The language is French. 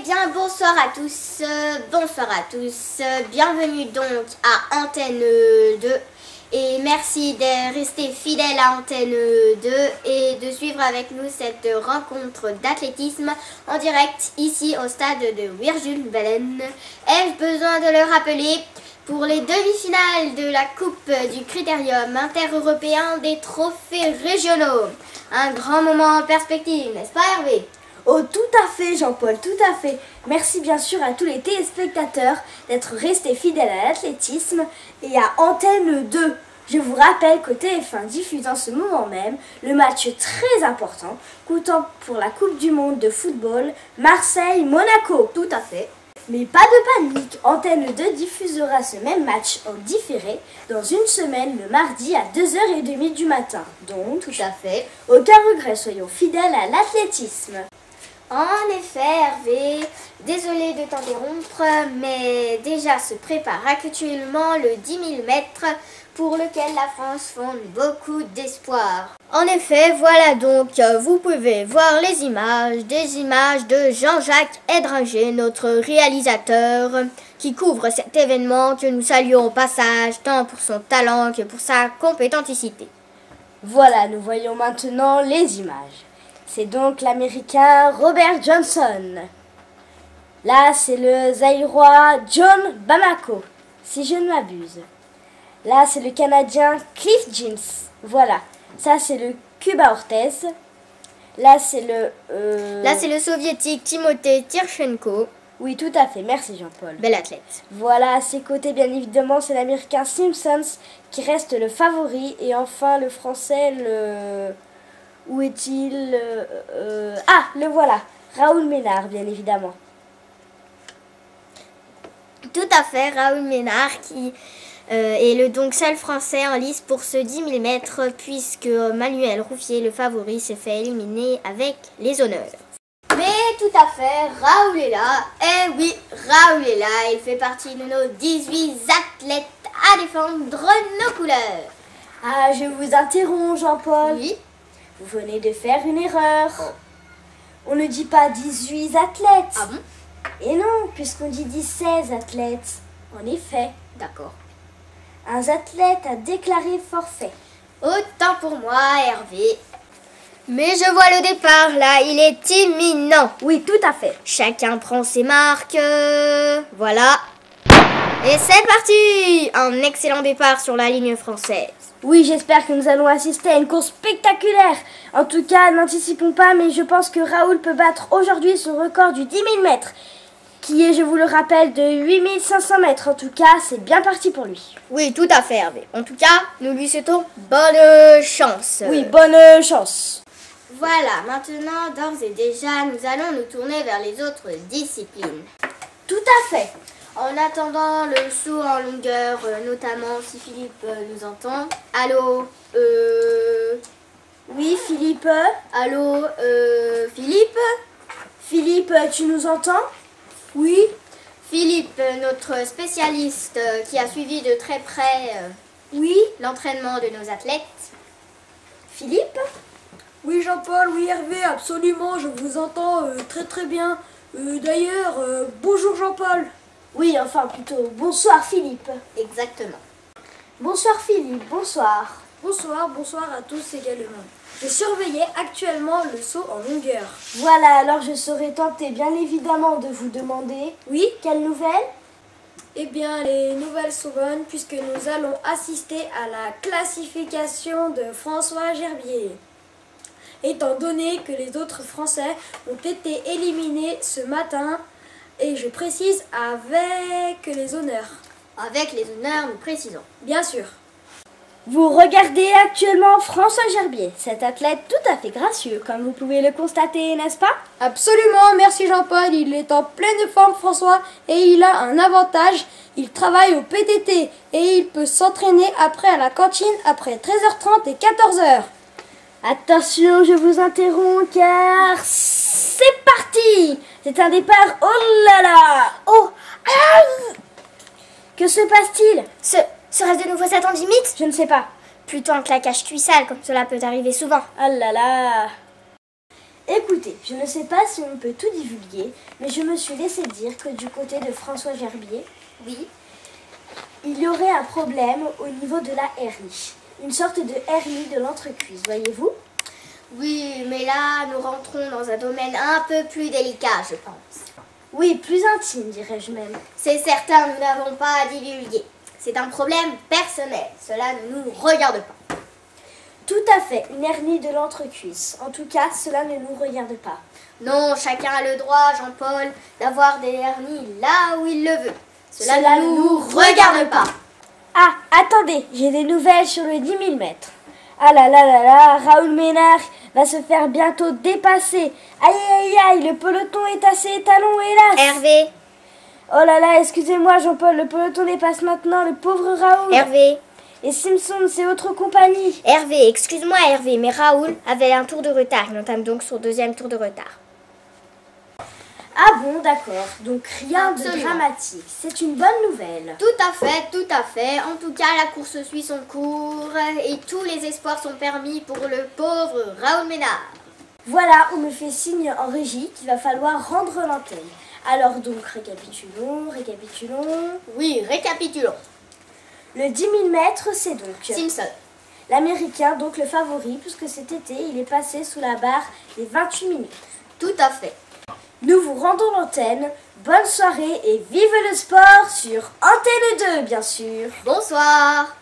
bien, bonsoir à tous, bienvenue donc à Antenne 2 et merci de rester fidèle à Antenne 2 et de suivre avec nous cette rencontre d'athlétisme en direct ici au stade de Weerjulbellen. Ai-je besoin de le rappeler? Pour les demi-finales de la Coupe du Critérium intereuropéen des trophées régionaux. Un grand moment en perspective, n'est-ce pas Hervé? Oh, tout à fait, Jean-Paul, tout à fait. Merci bien sûr à tous les téléspectateurs d'être restés fidèles à l'athlétisme et à Antenne 2. Je vous rappelle qu'au TF1 diffuse en ce moment même le match très important comptant pour la Coupe du Monde de football Marseille-Monaco. Tout à fait. Mais pas de panique, Antenne 2 diffusera ce même match en différé dans une semaine le mardi à 2h30 du matin. Donc, tout à fait. Aucun regret, soyons fidèles à l'athlétisme. En effet, Hervé, désolé de t'interrompre, mais déjà se prépare actuellement le 10 000 mètres pour lequel la France fonde beaucoup d'espoir. En effet, voilà donc, vous pouvez voir des images de Jean-Jacques Edranger, notre réalisateur, qui couvre cet événement que nous saluons au passage, tant pour son talent que pour sa compétenticité. Voilà, nous voyons maintenant les images. C'est donc l'Américain Robert Johnson. Là, c'est le Zaïrois John Bamako, si je ne m'abuse. Là, c'est le Canadien Cliff James. Voilà. Ça, c'est le Cuba Ortez. Là, c'est le Soviétique Timothée Tirchenko. Oui, tout à fait. Merci, Jean-Paul. Bel athlète. Voilà, à ses côtés, bien évidemment, c'est l'Américain Simpsons qui reste le favori. Et enfin, le Français, Où est-il Ah, le voilà. Raoul Ménard, bien évidemment. Tout à fait, Raoul Ménard qui est le donc seul Français en lice pour ce 10 000 mètres puisque Manuel Rouffier, le favori, s'est fait éliminer avec les honneurs. Mais tout à fait, Raoul est là. Eh oui, Raoul est là. Il fait partie de nos 18 athlètes à défendre nos couleurs. Ah, je vous interromps, Jean-Paul. Oui. Vous venez de faire une erreur. On ne dit pas 18 athlètes. Ah bon? Et non, puisqu'on dit 16 athlètes. En effet. D'accord. Un athlète a déclaré forfait. Autant pour moi, Hervé. Mais je vois le départ, là, il est imminent. Oui, tout à fait. Chacun prend ses marques. Voilà. Et c'est parti! Un excellent départ sur la ligne française. Oui, j'espère que nous allons assister à une course spectaculaire. En tout cas, n'anticipons pas, mais je pense que Raoul peut battre aujourd'hui son record du 10 000 mètres, qui est, je vous le rappelle, de 8 500 mètres. En tout cas, c'est bien parti pour lui. Oui, tout à fait, Hervé. En tout cas, nous lui souhaitons bonne chance. Oui, bonne chance. Voilà, maintenant, d'ores et déjà, nous allons nous tourner vers les autres disciplines. Tout à fait. En attendant le saut en longueur, notamment si Philippe nous entend. Allô, Oui, Philippe. Allô, Philippe? Philippe, tu nous entends? Oui. Philippe, notre spécialiste qui a suivi de très près Oui. l'entraînement de nos athlètes. Philippe? Oui, Jean-Paul, oui, Hervé, absolument, je vous entends très très bien. D'ailleurs, bonjour Jean-Paul. Oui, enfin plutôt bonsoir Philippe. Exactement. Bonsoir Philippe, bonsoir. Bonsoir à tous également. Je surveillais actuellement le saut en longueur. Voilà, alors je serais tentée bien évidemment de vous demander... Oui? Quelles nouvelles? Eh bien, les nouvelles sont bonnes puisque nous allons assister à la classification de François Gerbier. Étant donné que les autres Français ont été éliminés ce matin, et je précise avec les honneurs. Avec les honneurs, nous précisons. Bien sûr. Vous regardez actuellement François Gerbier, cet athlète tout à fait gracieux, comme vous pouvez le constater, n'est-ce pas? Absolument, merci Jean-Paul, il est en pleine forme François, et il a un avantage, il travaille au PTT, et il peut s'entraîner après à la cantine après 13h30 et 14h. Attention, je vous interromps car c'est parti! C'est un départ, oh là là! Oh! Aïe! Que se passe-t-il? Serait-ce de nouveau Satan limite? Je ne sais pas. Plutôt un claquage cuissal, comme cela peut arriver souvent. Ah là là! Écoutez. Écoutez, je ne sais pas si on peut tout divulguer, mais je me suis laissé dire que du côté de François Gerbier, Oui. il y aurait un problème au niveau de la hernie. Une sorte de hernie de l'entrecuisse, voyez-vous? Oui, mais là, nous rentrons dans un domaine un peu plus délicat, je pense. Oui, plus intime, dirais-je même. C'est certain, nous n'avons pas à divulguer. C'est un problème personnel. Cela ne nous regarde pas. Tout à fait, une hernie de l'entrecuisse. En tout cas, cela ne nous regarde pas. Non, chacun a le droit, Jean-Paul, d'avoir des hernies là où il le veut. Cela ne nous regarde pas. Ah, attendez, j'ai des nouvelles sur le 10 000 mètres. Ah là là là là, Raoul Ménard va se faire bientôt dépasser. Aïe aïe aïe, le peloton est à ses talons, hélas. Hervé, Oh là là, excusez-moi Jean-Paul, le peloton dépasse maintenant le pauvre Raoul. Hervé, Et Simpson, c'est autre compagnie. Hervé, excuse-moi Hervé, mais Raoul avait un tour de retard. Il entame donc son deuxième tour de retard. Ah bon, d'accord, donc rien Absolument. de dramatique. C'est une bonne nouvelle. Tout à fait, tout à fait. En tout cas, la course suit son cours et tous les espoirs sont permis pour le pauvre Raoul Ménard. Voilà, on me fait signe en régie qu'il va falloir rendre l'antenne. Alors donc, récapitulons. Oui, récapitulons. Le 10 000 mètres, c'est donc Simpson. l'Américain, donc le favori, puisque cet été, il est passé sous la barre des 28 minutes. Tout à fait. Nous vous rendons l'antenne. Bonne soirée et vive le sport sur Antenne 2, bien sûr. Bonsoir.